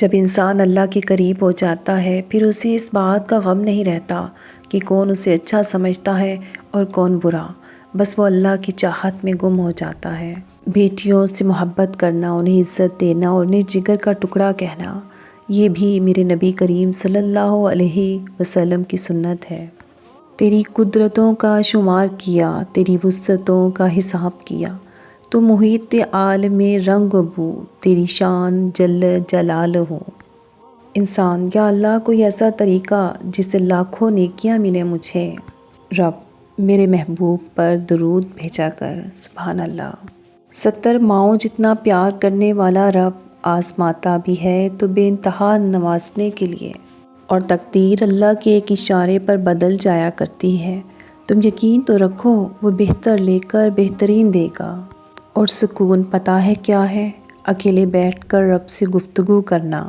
جب انسان اللہ کے قریب ہو جاتا ہے پھر اسے اس بات کا غم نہیں رہتا کہ کون اسے اچھا سمجھتا ہے اور کون برا، بس وہ اللہ کی چاہت میں گم ہو جاتا ہے۔ بیٹیوں سے محبت کرنا، انہیں عزت دینا اور انہیں جگر کا ٹکڑا کہنا، یہ بھی میرے نبی کریم صلی اللہ علیہ وسلم کی سنت ہے۔ تیری قدرتوں کا شمار کیا، تیری وسعتوں کا حساب کیا، تو محیط عالم میں رنگ و بو، تیری شان جل جلال ہو۔ انسان: یا اللہ کوئی ایسا طریقہ جس سے لاکھوں نیکیاں ملیں مجھے۔ رب: میرے محبوب پر درود بھیجا کر۔ سبحان اللہ۔ 70 ماؤں جتنا پیار کرنے والا رب آزماتا بھی ہے تو بے انتہا نوازنے کے لیے، اور تقدیر اللہ کے ایک اشارے پر بدل جایا کرتی ہے۔ تم یقین تو رکھو وہ بہتر لے کر بہترین دے گا۔ اور سکون پتہ ہے کیا ہے؟ اکیلے بیٹھ کر رب سے گفتگو کرنا۔